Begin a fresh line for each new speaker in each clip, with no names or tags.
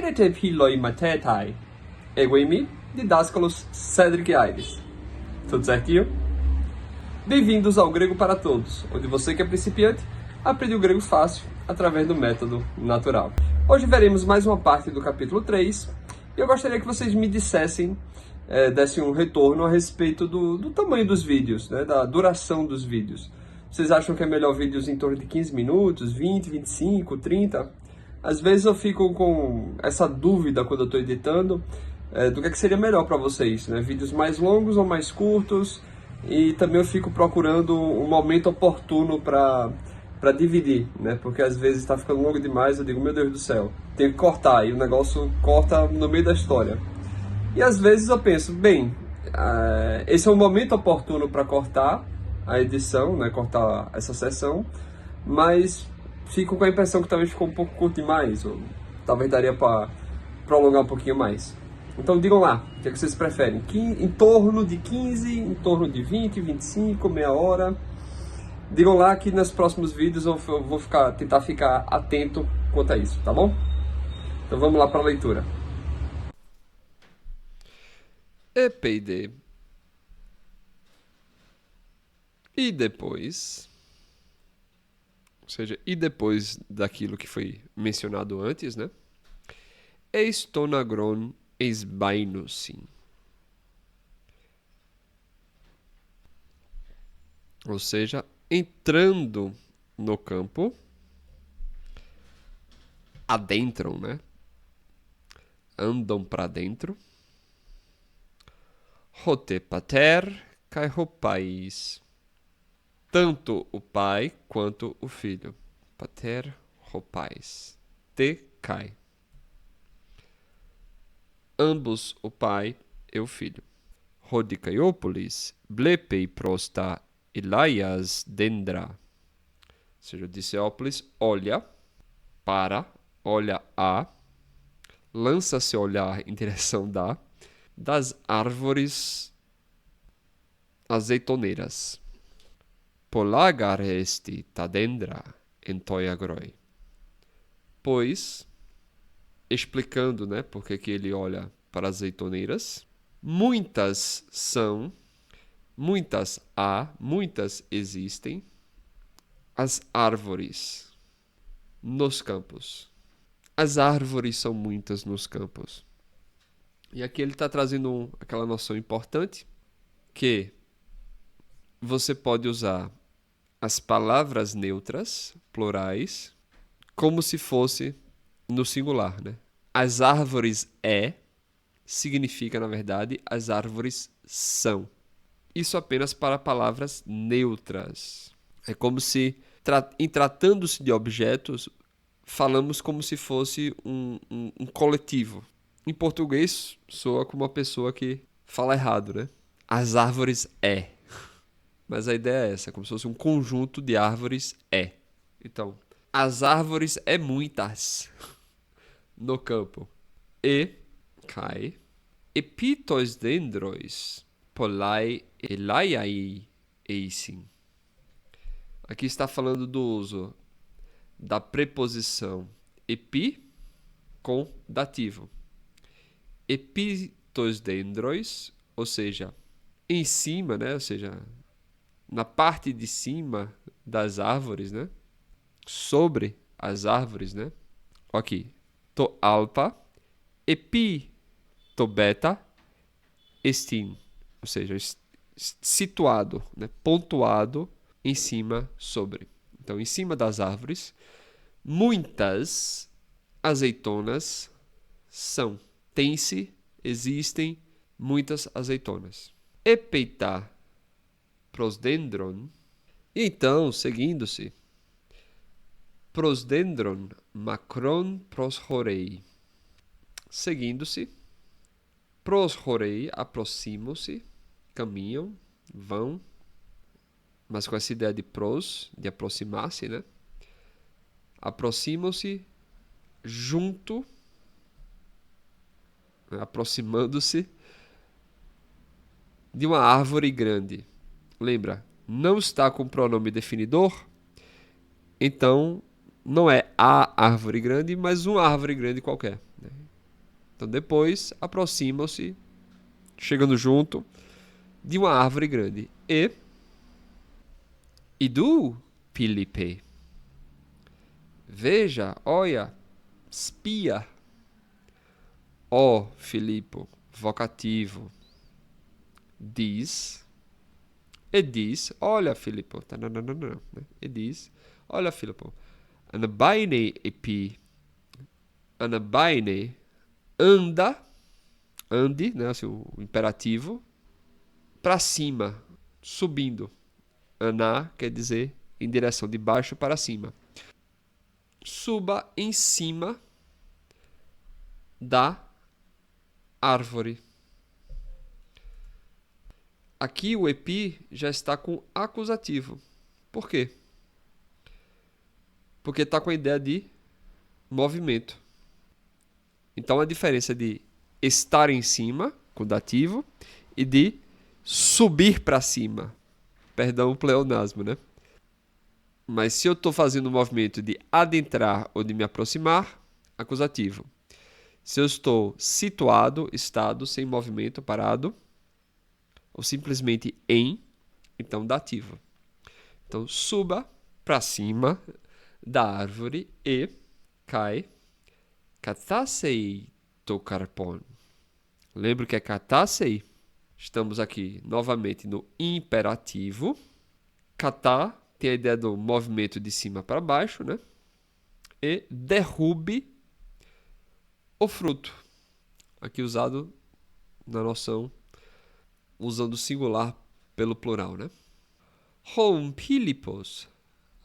Menete Philoi Matetai. Eguimi, Didáscalos Cedric Aires. Tudo certinho? Bem-vindos ao Grego para Todos, onde você que é principiante aprende o grego fácil através do método natural. Hoje veremos mais uma parte do capítulo 3 e eu gostaria que vocês me dessem um retorno a respeito do tamanho dos vídeos, né, da duração dos vídeos. Vocês acham que é melhor vídeos em torno de 15 minutos, 20, 25, 30? Às vezes eu fico com essa dúvida quando eu estou editando do que seria melhor para vocês, né? Vídeos mais longos ou mais curtos, e também eu fico procurando um momento oportuno para dividir, né? Porque às vezes está ficando longo demais, eu digo, meu Deus do céu, tenho que cortar, e o negócio corta no meio da história. E às vezes eu penso, bem, esse é um momento oportuno para cortar a edição, né? Cortar essa sessão, mas fico com a impressão que talvez ficou um pouco curto demais, ou talvez daria para prolongar um pouquinho mais. Então digam lá, o que é que vocês preferem? Em torno de 15, em torno de 20, 25, meia hora? Digam lá que nos próximos vídeos eu vou tentar ficar atento quanto a isso, tá bom? Então vamos lá para a leitura.
EPD. E depois... Ou seja, e depois daquilo que foi mencionado antes, né? Eistonagron eisbainusin. Ou seja, entrando no campo, adentram, né? Andam para dentro. Hote pater kai hopais. Tanto o pai quanto o filho. Pater hopais. Te kai. Ambos o pai e o filho. Rodikaiópolis blepei prosta Elias dendra. Ou seja, Odisseópolis olha a, lança-se a olhar em direção das árvores azeitoneiras. Polagar esti tadendra entoiagroi. Pois, explicando, né, porque que ele olha para as azeitoneiras, muitas existem as árvores nos campos. As árvores são muitas nos campos. E aqui ele está trazendo aquela noção importante que você pode usar as palavras neutras, plurais, como se fosse no singular, né? As árvores significa, na verdade, as árvores são. Isso apenas para palavras neutras. É como se, em tratando-se de objetos, falamos como se fosse um coletivo. Em português, soa como uma pessoa que fala errado, né? As árvores Mas a ideia é essa, como se fosse um conjunto de árvores Então, as árvores muitas no campo. E cai. Epitos dendrois polai elaiai eisin. Aqui está falando do uso da preposição epi com dativo. Epitos dendrois, ou seja, em cima, né? Ou seja, na parte de cima das árvores, né? Sobre as árvores, né? Aqui. To alpa, epi, to beta, estin. Ou seja, situado, né? Pontuado em cima, sobre. Então, em cima das árvores, muitas azeitonas são. Tem-se, existem muitas azeitonas. Epeita prosdendron. Então, seguindo-se, prosdendron macron proshorei. Seguindo-se, proshorei aproximam-se, caminham, vão, mas com essa ideia de de aproximar-se, né? Aproximam-se junto, né? Aproximando-se de uma árvore grande. Lembra, não está com pronome definidor, então não é a árvore grande, mas uma árvore grande qualquer, né? Então depois aproximam-se, chegando junto de uma árvore grande. E do Filipe. Veja, olha, espia. Ó, Filipe, vocativo. Diz. E diz, olha, Filipe. E diz, olha, Filipe. Anabaine epi. Anabaine, anda. Ande, né, assim, o imperativo. Para cima, subindo. Aná quer dizer em direção de baixo para cima. Suba em cima da árvore. Aqui o epi já está com acusativo. Por quê? Porque está com a ideia de movimento. Então a diferença de estar em cima, com dativo, e de subir para cima. Perdão o pleonasmo, né? Mas se eu estou fazendo um movimento de adentrar ou de me aproximar, acusativo. Se eu estou situado, estado, sem movimento, parado, ou simplesmente em, então dativo. Então suba para cima da árvore e cai. Katasei tokarpon. Lembra que é katasei? Estamos aqui novamente no imperativo. Kata tem a ideia do movimento de cima para baixo, né? E derrube o fruto. Aqui usado na noção, usando o singular pelo plural, né? Hom Philippos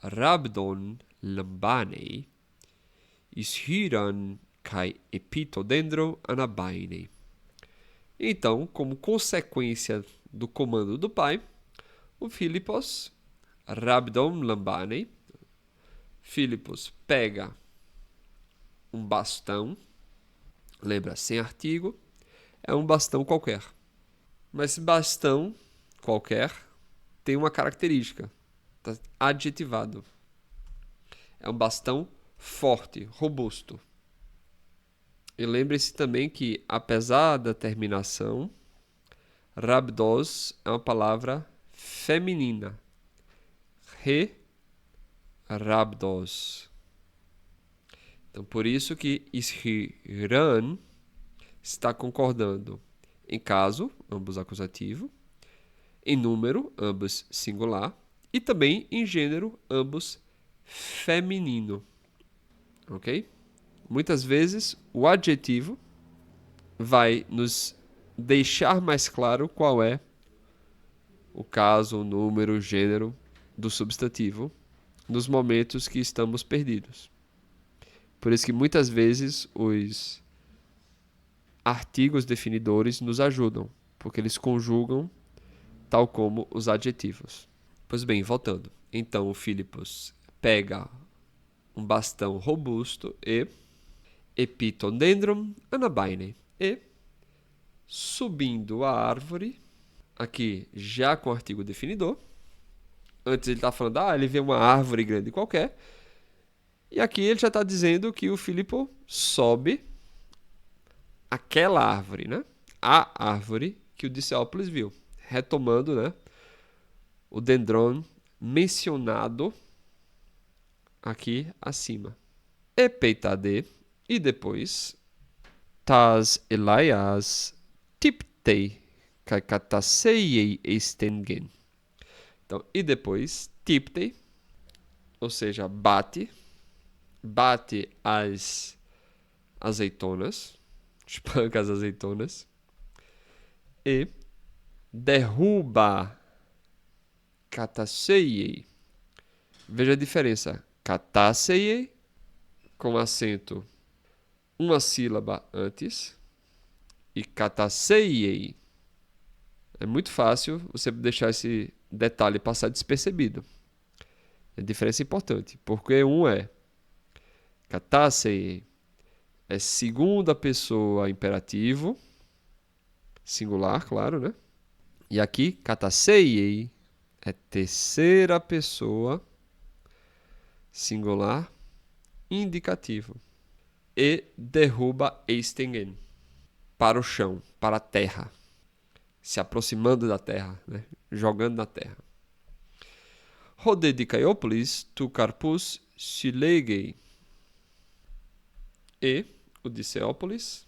rabdon lambanei ishyran kai epitodendron anabainei. Então, como consequência do comando do pai, o Philippos rabdon lambanei, Philippos pega um bastão, lembra, sem artigo, é um bastão qualquer. Mas esse bastão qualquer tem uma característica, está adjetivado. É um bastão forte, robusto. E lembre-se também que, apesar da terminação, rabdos é uma palavra feminina. Rabdos. Então, por isso que ishiran está concordando em caso, ambos acusativo, em número, ambos singular, e também em gênero, ambos feminino. Ok? Muitas vezes o adjetivo vai nos deixar mais claro qual é o caso, o número, o gênero do substantivo nos momentos que estamos perdidos. Por isso que muitas vezes os artigos definidores nos ajudam, porque eles conjugam tal como os adjetivos. Pois bem, voltando. Então o Philippos pega um bastão robusto e epitodendron anabaine. E subindo a árvore, aqui já com o artigo definidor. Antes ele está falando, ele vê uma árvore grande qualquer. E aqui ele já está dizendo que o Filipe sobe aquela árvore, né? A árvore que o Dicéopolis viu. Retomando, né? O dendron mencionado aqui acima. Epeitade. E depois, tas elaias tiptei kaikataseiei estengen. Então, e depois, tiptei, ou seja, bate as azeitonas, espanca as azeitonas, e derruba kataseiei. Veja a diferença. Kataseiei, com acento uma sílaba antes, e kataseiei. É muito fácil você deixar esse detalhe passar despercebido. A diferença é importante, porque um é kataseiei é segunda pessoa imperativo, singular, claro, né? E aqui kataseiei é terceira pessoa singular indicativo. E derruba estengen. para o chão, para a terra. Se aproximando da terra, né? Jogando na terra. Rode Dikaiopoulos tu karpous συλλέγει. E o Diceópolis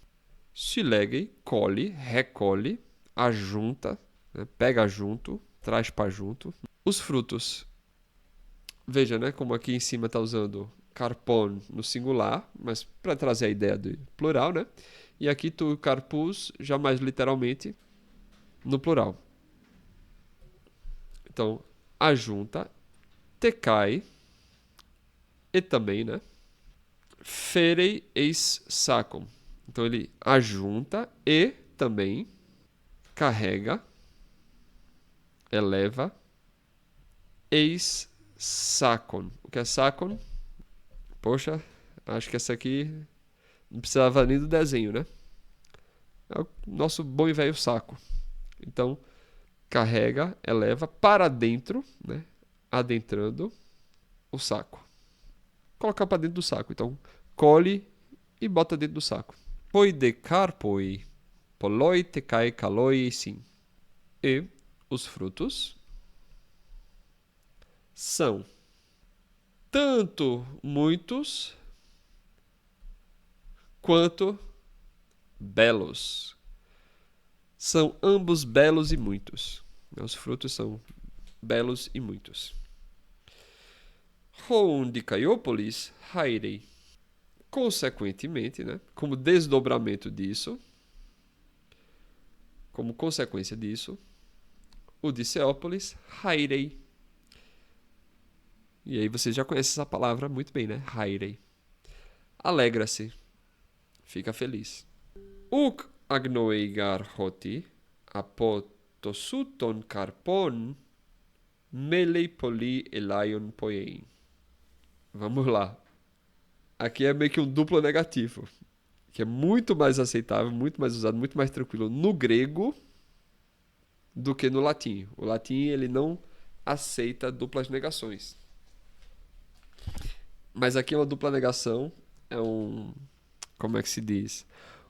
συλλέγει, colhe, recolhe, ajunta, né? Pega junto, traz para junto. Os frutos. Veja, né, como aqui em cima está usando carpon no singular, mas para trazer a ideia do plural, né? E aqui tu carpus, já mais literalmente, no plural. Então, ajunta, tecai, e também, né? Ferei eis sacum. Então, ele ajunta e também carrega, eleva, eis sacon. O que é sacon? Poxa, acho que essa aqui não precisava nem do desenho, né? É o nosso bom e velho saco. Então, carrega, eleva para dentro, né? Adentrando o saco. Colocar para dentro do saco. Então, colhe e bota dentro do saco. Poi de carpoi, poloi tecai caloi sim. E os frutos são tanto muitos quanto belos. São ambos belos e muitos. Os frutos são belos e muitos. Roun Dikaiopoulos hairei. Consequentemente, né, como desdobramento disso, como consequência disso, o Diceópolis hairei. E aí você já conhece essa palavra muito bem, né? Hairei. Alegra-se. Fica feliz. Uk agnoeigar hoti apotosuton carpon melei poli elaion poiein. Vamos lá. Aqui é meio que um duplo negativo, que é muito mais aceitável, muito mais usado, muito mais tranquilo no grego do que no latim. O latim ele não aceita duplas negações. Mas aqui é uma dupla negação, é um, como é que se diz?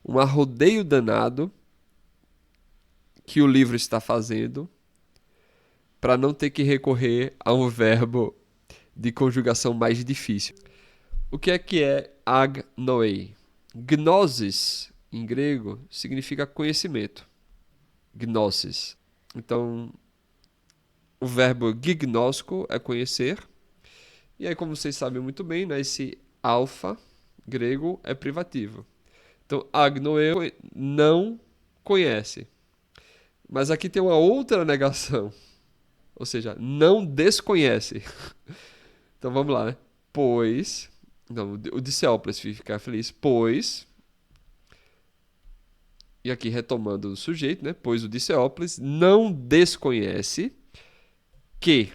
Um arrodeio danado que o livro está fazendo para não ter que recorrer a um verbo de conjugação mais difícil. O que é agnoei? Gnosis, em grego, significa conhecimento. Gnosis. Então, o verbo gignosko é conhecer. E aí, como vocês sabem muito bem, né, esse alfa grego é privativo. Então, agnoeu não conhece. Mas aqui tem uma outra negação. Ou seja, não desconhece. Então, vamos lá, né? Pois... Então, o Diceópolis fica feliz, pois... E aqui retomando o sujeito, né? Pois o Diceópolis não desconhece que...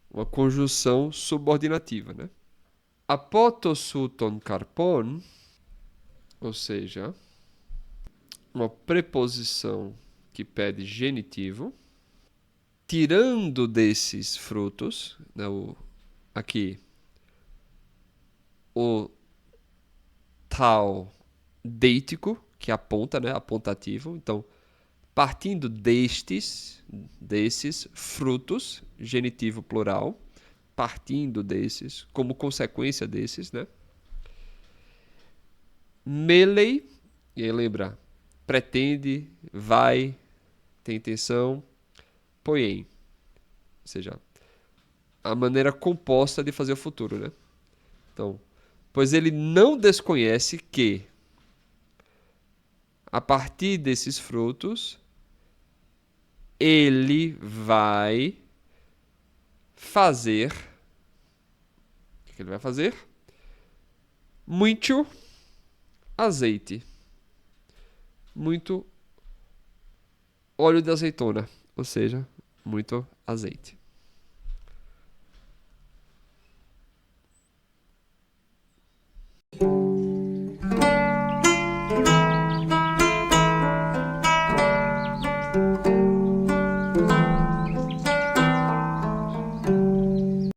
Uma conjunção subordinativa, né? Apotosuton carpon, ou seja, uma preposição que pede genitivo, tirando desses frutos, né? Aqui... o tal deítico, que aponta, né, apontativo. Então, partindo desses frutos, genitivo plural, partindo desses, como consequência desses, né? Melei, e aí lembra, pretende, vai, tem intenção, poiem. Ou seja, a maneira composta de fazer o futuro, né? Então, pois ele não desconhece que, a partir desses frutos, ele vai fazer... O que ele vai fazer? Muito azeite. Muito óleo de azeitona. Ou seja, muito azeite.